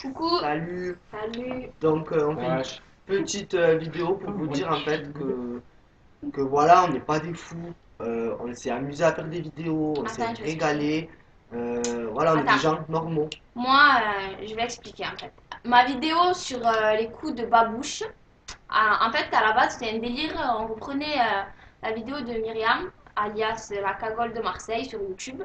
Coucou. Salut. Salut. Donc on fait une petite vidéo pour vous dire en fait que voilà, on n'est pas des fous. On s'est amusé à faire des vidéos, on s'est Attends, je vais régalé. Voilà, on est des Attends. gens normaux. Moi, je vais expliquer en fait. Ma vidéo sur les coups de babouche, en fait, à la base, c'était un délire. On reprenait la vidéo de Myriam, alias la cagole de Marseille, sur YouTube.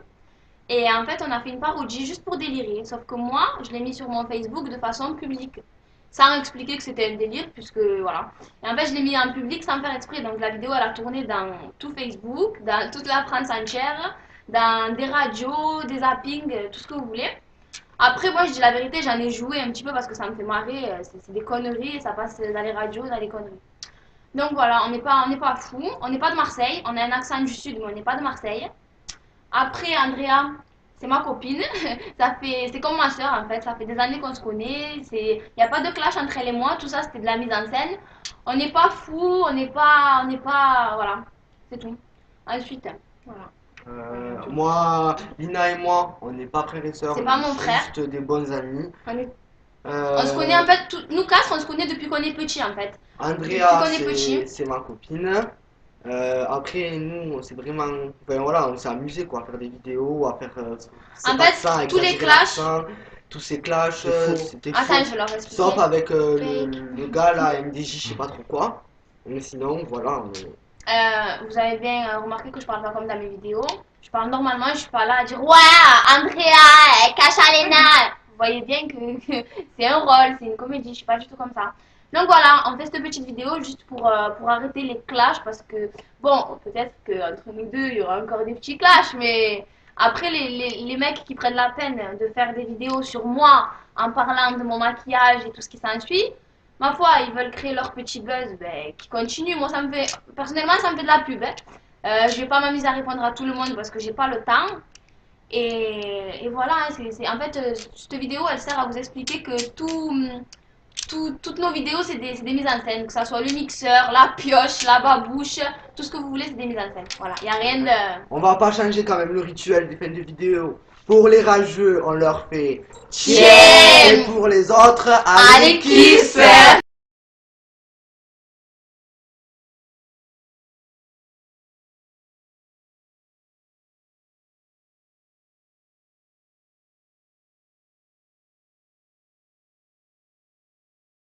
Et en fait, on a fait une parodie juste pour délirer. Sauf que moi, je l'ai mis sur mon Facebook de façon publique. Sans expliquer que c'était un délire, puisque voilà. Et en fait, je l'ai mis en public sans faire exprès. Donc la vidéo, elle a tourné dans tout Facebook, dans toute la France entière, dans des radios, des zappings, tout ce que vous voulez. Après, moi, je dis la vérité, j'en ai joué un petit peu parce que ça me fait marrer. C'est des conneries, ça passe dans les radios, dans les conneries. Donc voilà, on n'est pas fous, on n'est pas de Marseille, on a un accent du sud, mais on n'est pas de Marseille. Après, Andrea, c'est ma copine. C'est comme ma soeur en fait. Ça fait des années qu'on se connaît. Il n'y a pas de clash entre elle et moi. Tout ça, c'était de la mise en scène. On n'est pas fous. Voilà. C'est tout. Ensuite, voilà. Moi, Lina et moi, on n'est pas frères et sœurs, C'est on pas est mon frère. juste des bons amis. On se connaît en fait. Nous quatre, on se connaît depuis qu'on est petit en fait. Depuis Andrea, qu'on est petit. c'est ma copine. Après, nous, c'est vraiment. Ben voilà, on s'est amusé quoi, à faire des vidéos, à faire. Cet En fait, accent, à tous les exagérer clashs. l'accent, tous ces clashs, c'était faux. Attends, je vais leur expliquer. Sauf avec Fake. le gars là, MDJ, je sais pas trop quoi. Mais sinon, voilà. Vous avez bien remarqué que je parle pas comme dans mes vidéos. Je parle normalement, je suis pas là à dire ouais, Andrea, Cachalena. Vous voyez bien que c'est un rôle, c'est une comédie, je suis pas du tout comme ça. Donc voilà, on fait cette petite vidéo juste pour arrêter les clashs parce que, bon, peut-être qu'entre nous deux, il y aura encore des petits clashs, mais après, les mecs qui prennent la peine de faire des vidéos sur moi en parlant de mon maquillage et tout ce qui s'ensuit, ma foi, ils veulent créer leur petit buzz, ben, qui continue. Moi, personnellement, ça me fait de la pub. Hein. Je vais pas m'amuser à répondre à tout le monde parce que j'ai pas le temps. Et voilà, hein, en fait, cette vidéo, elle sert à vous expliquer que toutes nos vidéos, c'est des mises en scène. Que ça soit le mixeur, la pioche, la babouche, tout ce que vous voulez, c'est des mises en scène. Voilà, il n'y a rien de... On va pas changer quand même le rituel des fins de vidéo. Pour les rageux, on leur fait Tiens. Et pour les autres, Allez, kiff.